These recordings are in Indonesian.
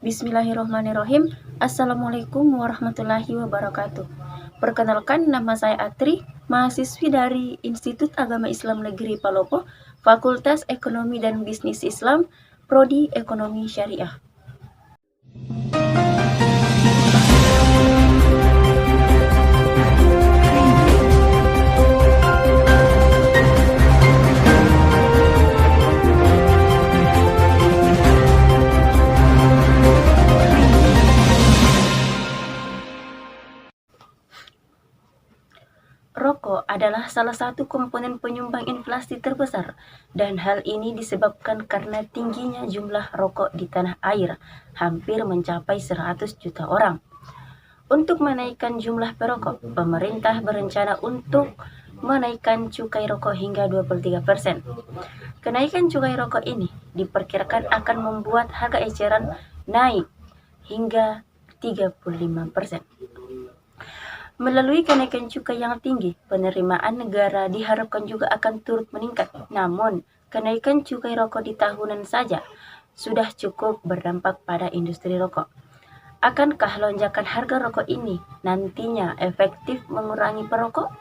Bismillahirrahmanirrahim. Assalamualaikum warahmatullahi wabarakatuh. Perkenalkan, nama saya Atri, mahasiswi dari Institut Agama Islam Negeri Palopo, Fakultas Ekonomi dan Bisnis Islam, Prodi Ekonomi Syariah. Rokok adalah salah satu komponen penyumbang inflasi terbesar, dan hal ini disebabkan karena tingginya jumlah rokok di tanah air, hampir mencapai 100 juta orang. Untuk menaikkan jumlah perokok, pemerintah berencana untuk menaikkan cukai rokok hingga 23%. Kenaikan cukai rokok ini diperkirakan akan membuat harga eceran naik hingga 35%. Melalui kenaikan cukai yang tinggi, penerimaan negara diharapkan juga akan turut meningkat. Namun, kenaikan cukai rokok di tahunan saja sudah cukup berdampak pada industri rokok. Akankah lonjakan harga rokok ini nantinya efektif mengurangi perokok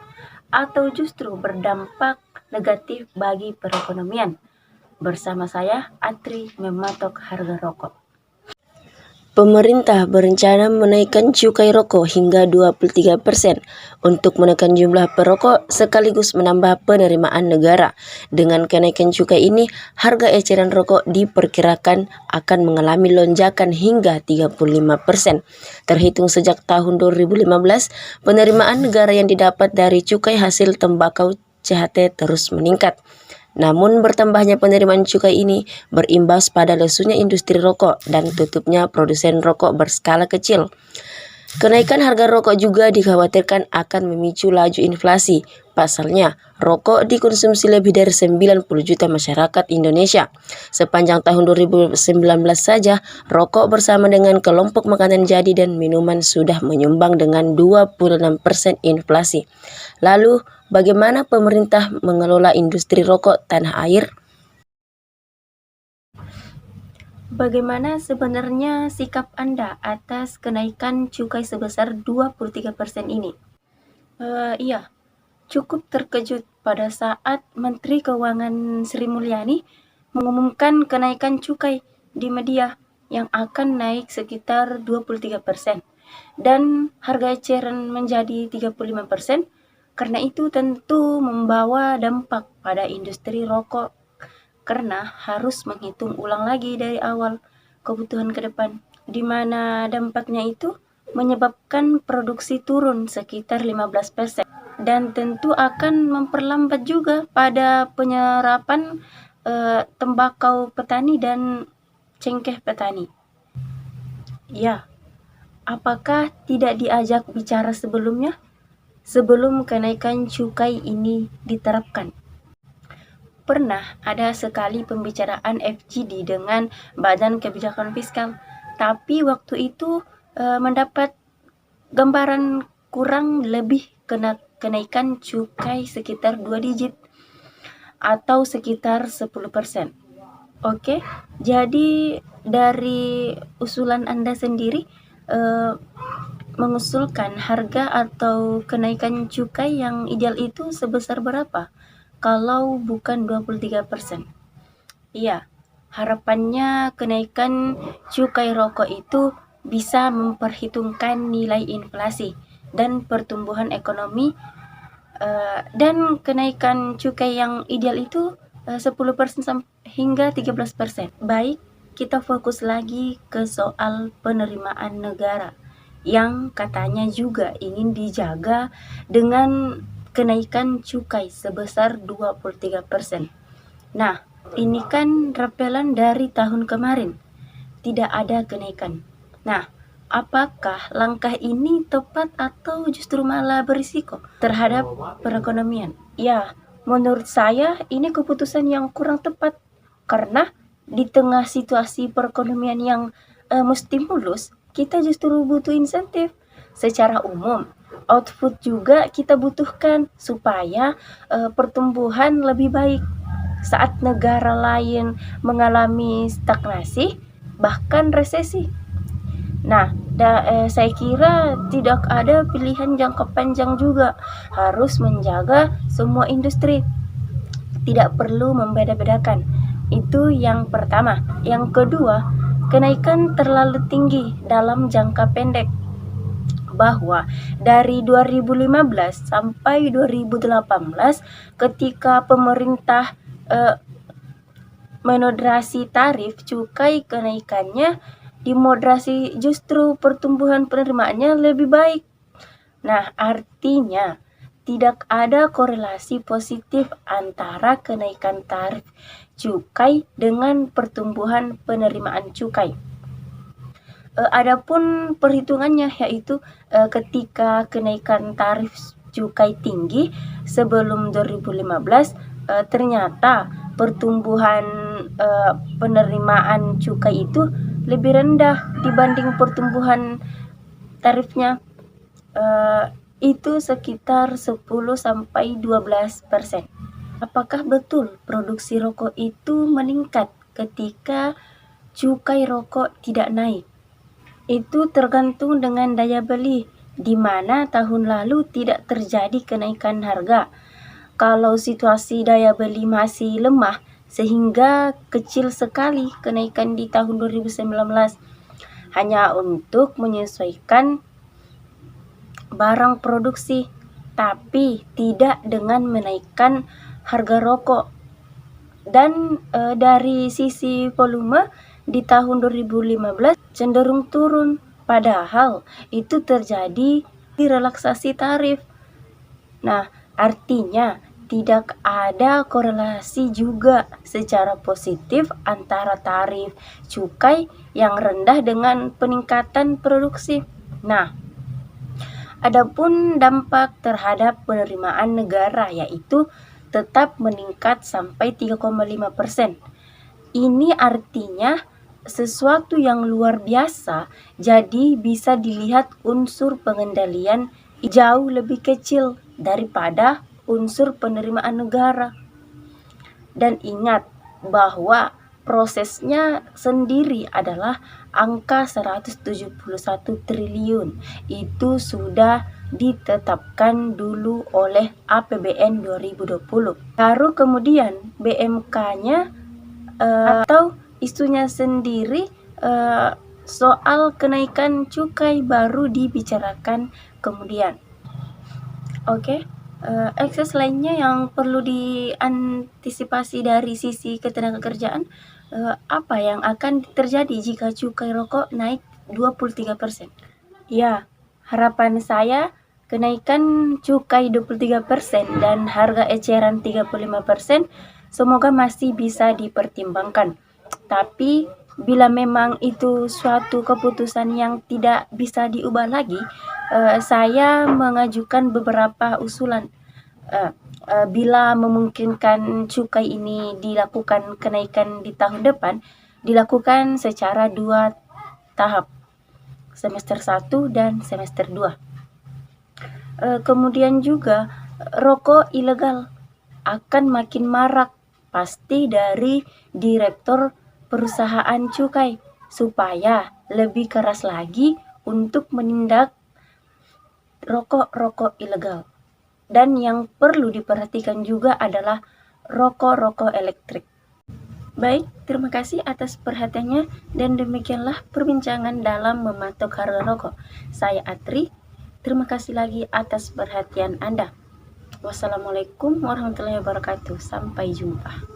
atau justru berdampak negatif bagi perekonomian? Bersama saya, Atri, mematok harga rokok. Pemerintah berencana menaikkan cukai rokok hingga 23% untuk menekan jumlah perokok sekaligus menambah penerimaan negara. Dengan kenaikan cukai ini, harga eceran rokok diperkirakan akan mengalami lonjakan hingga 35%. Terhitung sejak tahun 2015, penerimaan negara yang didapat dari cukai hasil tembakau CHT terus meningkat. Namun bertambahnya penerimaan cukai ini berimbas pada lesunya industri rokok dan tutupnya produsen rokok berskala kecil. Kenaikan harga rokok juga dikhawatirkan akan memicu laju inflasi. Pasalnya, rokok dikonsumsi lebih dari 90 juta masyarakat Indonesia. Sepanjang tahun 2019 saja, rokok bersama dengan kelompok makanan jadi dan minuman sudah menyumbang dengan 26% inflasi. Lalu, bagaimana pemerintah mengelola industri rokok tanah air? Bagaimana sebenarnya sikap Anda atas kenaikan cukai sebesar 23% ini? Iya, cukup terkejut pada saat Menteri Keuangan Sri Mulyani mengumumkan kenaikan cukai di media yang akan naik sekitar 23% dan harga eceran menjadi 35%. Karena itu tentu membawa dampak pada industri rokok karena harus menghitung ulang lagi dari awal kebutuhan ke depan, di mana dampaknya itu menyebabkan produksi turun sekitar 15% dan tentu akan memperlambat juga pada penyerapan tembakau petani dan cengkeh petani. Ya, apakah tidak diajak bicara sebelumnya? Sebelum kenaikan cukai ini diterapkan, pernah ada sekali pembicaraan FGD dengan Badan Kebijakan Fiskal, tapi waktu itu mendapat gambaran kurang lebih kenaikan cukai sekitar 2 digit atau sekitar 10%. Oke, jadi dari usulan Anda sendiri mengusulkan harga atau kenaikan cukai yang ideal itu sebesar berapa? Kalau bukan 23%. Iya, harapannya kenaikan cukai rokok itu bisa memperhitungkan nilai inflasi dan pertumbuhan ekonomi, dan kenaikan cukai yang ideal itu 10% hingga 13%. Baik, kita fokus lagi ke soal penerimaan negara yang katanya juga ingin dijaga dengan kenaikan cukai sebesar 23%. Nah, ini kan rapelan dari tahun kemarin, tidak ada kenaikan. Nah, apakah langkah ini tepat atau justru malah berisiko terhadap perekonomian? Ya, menurut saya ini keputusan yang kurang tepat karena di tengah situasi perekonomian yang mesti mulus, kita justru butuh insentif. Secara umum, output juga kita butuhkan supaya pertumbuhan lebih baik. Saat negara lain mengalami stagnasi, bahkan resesi, Nah, saya kira tidak ada pilihan jangka panjang juga, harus menjaga semua industri, tidak perlu membeda-bedakan. Itu yang pertama. Yang kedua, kenaikan terlalu tinggi dalam jangka pendek, bahwa dari 2015 sampai 2018 ketika pemerintah moderasi tarif cukai, kenaikannya dimoderasi, justru pertumbuhan penerimaannya lebih baik. Nah, artinya tidak ada korelasi positif antara kenaikan tarif cukai dengan pertumbuhan penerimaan cukai. Adapun perhitungannya, yaitu ketika kenaikan tarif cukai tinggi sebelum 2015, ternyata pertumbuhan penerimaan cukai itu lebih rendah dibanding pertumbuhan tarifnya, itu sekitar 10-12%. Apakah betul produksi rokok itu meningkat ketika cukai rokok tidak naik? Itu tergantung dengan daya beli, di mana tahun lalu tidak terjadi kenaikan harga. Kalau situasi daya beli masih lemah, sehingga kecil sekali kenaikan di tahun 2019, hanya untuk menyesuaikan barang produksi, tapi tidak dengan menaikkan harga rokok. Dan dari sisi volume di tahun 2015 cenderung turun, padahal itu terjadi di relaksasi tarif. Nah, artinya tidak ada korelasi juga secara positif antara tarif cukai yang rendah dengan peningkatan produksi. Nah, adapun dampak terhadap penerimaan negara, yaitu tetap meningkat sampai 3,5%. Ini artinya sesuatu yang luar biasa, jadi bisa dilihat unsur pengendalian jauh lebih kecil daripada unsur penerimaan negara. Dan ingat bahwa prosesnya sendiri adalah angka 171 triliun. Itu sudah ditetapkan dulu oleh APBN 2020. Baru kemudian BMK-nya atau isunya sendiri soal kenaikan cukai baru dibicarakan kemudian. Oke. Ekses lainnya yang perlu diantisipasi dari sisi ketenagakerjaan, apa yang akan terjadi jika cukai rokok naik 23%? Ya, harapan saya kenaikan cukai 23% dan harga eceran 35% semoga masih bisa dipertimbangkan. Tapi bila memang itu suatu keputusan yang tidak bisa diubah lagi, saya mengajukan beberapa usulan. Bila memungkinkan cukai ini dilakukan kenaikan di tahun depan, dilakukan secara 2 tahap, semester 1 dan semester 2. Kemudian juga rokok ilegal akan makin marak, pasti dari direktur perusahaan cukai, supaya lebih keras lagi untuk menindak rokok-rokok ilegal. Dan yang perlu diperhatikan juga adalah rokok-rokok elektrik. Baik, terima kasih atas perhatiannya, dan demikianlah perbincangan dalam mematok harga rokok. Saya Atri, terima kasih lagi atas perhatian Anda. Wassalamualaikum warahmatullahi wabarakatuh. Sampai jumpa.